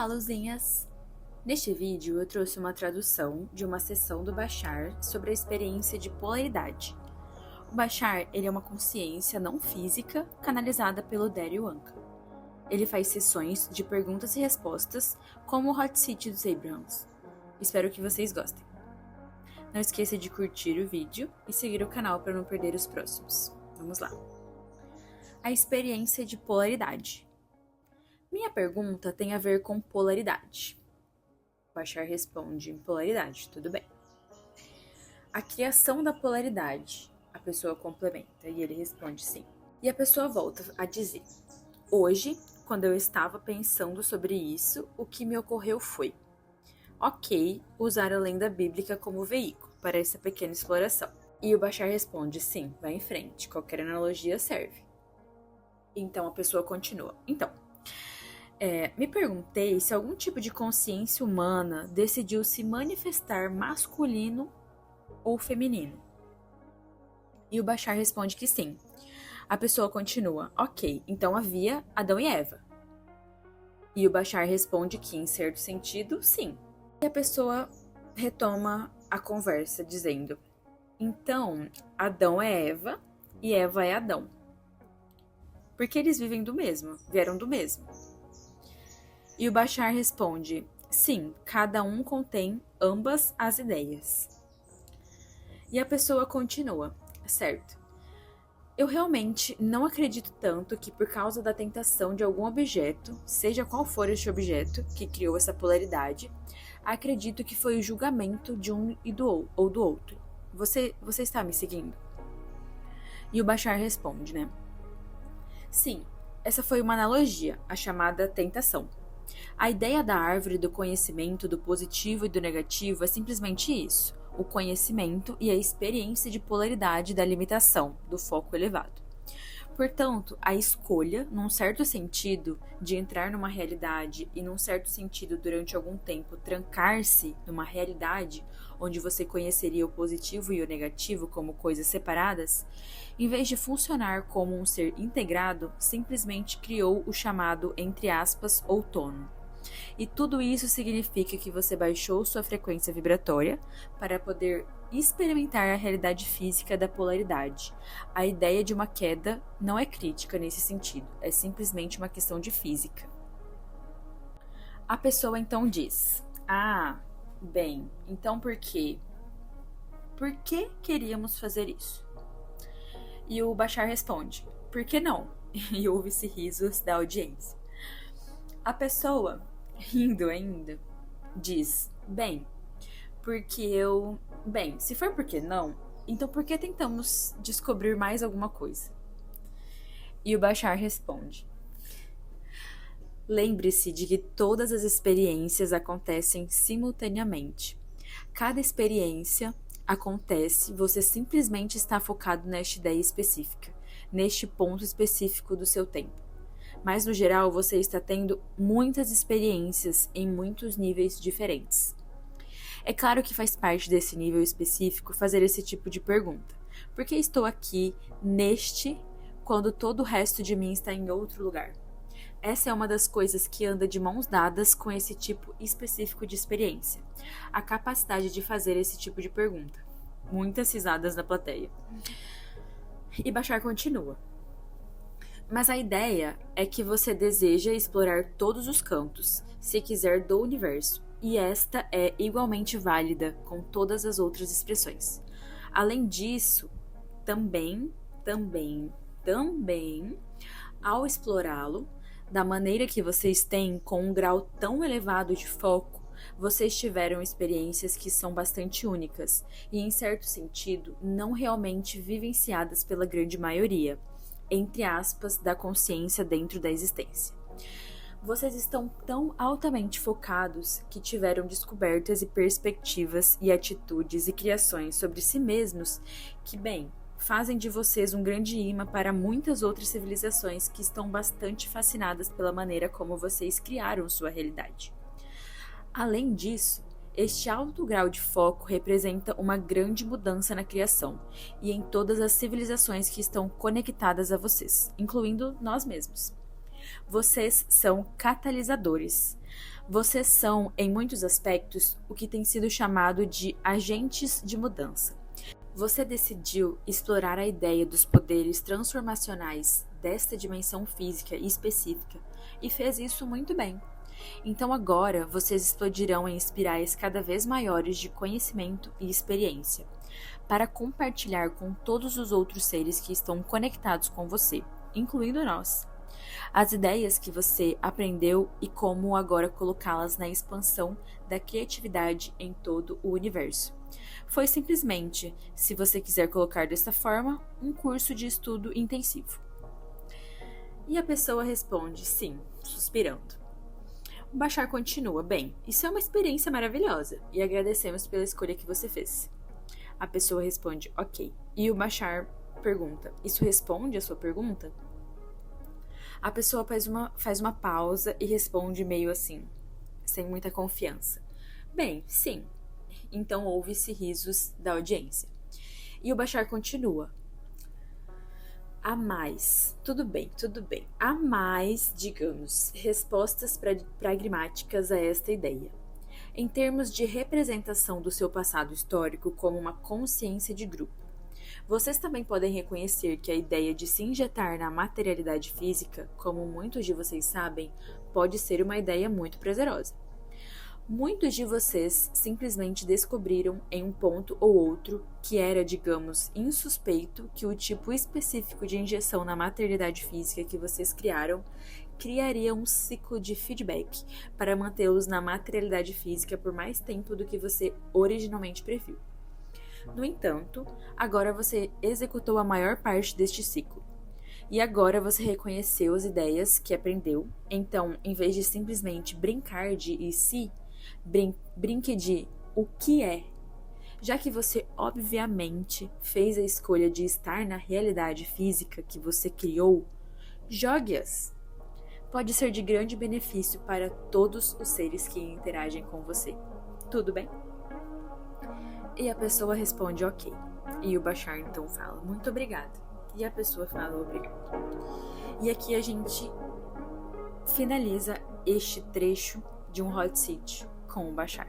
Olá, luzinhas! Neste vídeo eu trouxe uma tradução de uma sessão do Bashar sobre a experiência de polaridade. O Bashar, ele é uma consciência não física canalizada pelo Dario Anka. Ele faz sessões de perguntas e respostas como o Hot Seat dos Abrahams. Espero que vocês gostem. Não esqueça de curtir o vídeo e seguir o canal para não perder os próximos. Vamos lá! A experiência de polaridade. Minha pergunta tem a ver com polaridade. Bashar responde: polaridade, tudo bem. A criação da polaridade. A pessoa complementa e ele responde sim. E a pessoa volta a dizer: hoje, quando eu estava pensando sobre isso, o que me ocorreu foi: ok, usar a lenda bíblica como veículo para essa pequena exploração. E o Bashar responde: sim, vai em frente, qualquer analogia serve. Então a pessoa continua: me perguntei se algum tipo de consciência humana decidiu se manifestar masculino ou feminino. E o Bashar responde que sim. A pessoa continua: ok, então havia Adão e Eva. E o Bashar responde que, em certo sentido, sim. E a pessoa retoma a conversa dizendo: então, Adão é Eva e Eva é Adão. Porque eles vivem do mesmo, vieram do mesmo. E o Bashar responde: sim, cada um contém ambas as ideias. E a pessoa continua: certo. Eu realmente não acredito tanto que por causa da tentação de algum objeto, seja qual for este objeto que criou essa polaridade, acredito que foi o julgamento de um e do outro. Você está me seguindo? E o Bashar responde, sim, essa foi uma analogia, a chamada tentação. A ideia da árvore do conhecimento do positivo e do negativo é simplesmente isso: o conhecimento e a experiência de polaridade da limitação, do foco elevado. Portanto, a escolha, num certo sentido, de entrar numa realidade e, num certo sentido, durante algum tempo, trancar-se numa realidade onde você conheceria o positivo e o negativo como coisas separadas, em vez de funcionar como um ser integrado, simplesmente criou o chamado, entre aspas, outono. E tudo isso significa que você baixou sua frequência vibratória para poder experimentar a realidade física da polaridade. A ideia de uma queda não é crítica nesse sentido, é simplesmente uma questão de física. A pessoa então diz: bem, então por quê? Por que queríamos fazer isso? E o Bashar responde: por que não? E ouve-se risos da audiência. A pessoa, rindo ainda, diz: se for porque não, então por que tentamos descobrir mais alguma coisa? E o Bashar responde: lembre-se de que todas as experiências acontecem simultaneamente. Cada experiência acontece, você simplesmente está focado nesta ideia específica, neste ponto específico do seu tempo. Mas, no geral, você está tendo muitas experiências em muitos níveis diferentes. É claro que faz parte desse nível específico fazer esse tipo de pergunta. Por que estou aqui, neste, quando todo o resto de mim está em outro lugar? Essa é uma das coisas que anda de mãos dadas com esse tipo específico de experiência. A capacidade de fazer esse tipo de pergunta. Muitas risadas na plateia. E Bashar continua: mas a ideia é que você deseja explorar todos os cantos, se quiser, do universo, e esta é igualmente válida com todas as outras expressões. Além disso, também, ao explorá-lo, da maneira que vocês têm, com um grau tão elevado de foco, vocês tiveram experiências que são bastante únicas e, em certo sentido, não realmente vivenciadas pela grande maioria, entre aspas, da consciência dentro da existência. Vocês estão tão altamente focados que tiveram descobertas e perspectivas e atitudes e criações sobre si mesmos que, fazem de vocês um grande imã para muitas outras civilizações que estão bastante fascinadas pela maneira como vocês criaram sua realidade. Além disso, este alto grau de foco representa uma grande mudança na criação e em todas as civilizações que estão conectadas a vocês, incluindo nós mesmos. Vocês são catalisadores. Vocês são, em muitos aspectos, o que tem sido chamado de agentes de mudança. Você decidiu explorar a ideia dos poderes transformacionais desta dimensão física específica e fez isso muito bem. Então agora vocês explodirão em espirais cada vez maiores de conhecimento e experiência, para compartilhar com todos os outros seres que estão conectados com você, incluindo nós. As ideias que você aprendeu e como agora colocá-las na expansão da criatividade em todo o universo. Foi simplesmente, se você quiser colocar desta forma, um curso de estudo intensivo. E a pessoa responde sim, suspirando. O Bashar continua, bem, isso é uma experiência maravilhosa e agradecemos pela escolha que você fez. A pessoa responde, ok. E o Bashar pergunta, isso responde a sua pergunta? A pessoa faz uma pausa e responde meio assim, sem muita confiança. Bem, sim. Então ouve-se risos da audiência. E o Bashar continua. Há mais, tudo bem. Há mais, digamos, respostas pragmáticas a esta ideia. Em termos de representação do seu passado histórico como uma consciência de grupo. Vocês também podem reconhecer que a ideia de se injetar na materialidade física, como muitos de vocês sabem, pode ser uma ideia muito prazerosa. Muitos de vocês simplesmente descobriram em um ponto ou outro que era, digamos, insuspeito que o tipo específico de injeção na materialidade física que vocês criaria um ciclo de feedback para mantê-los na materialidade física por mais tempo do que você originalmente previu. No entanto, agora você executou a maior parte deste ciclo. E agora você reconheceu as ideias que aprendeu, então, em vez de simplesmente brincar de e se, brinque de o que é. Já que você obviamente fez a escolha de estar na realidade física que você criou, jogue-as. Pode ser de grande benefício para todos os seres que interagem com você. Tudo bem? E a pessoa responde ok. E o Bashar então fala, muito obrigada. E a pessoa fala, obrigado. E aqui a gente finaliza este trecho de um hot seat com o Bashar.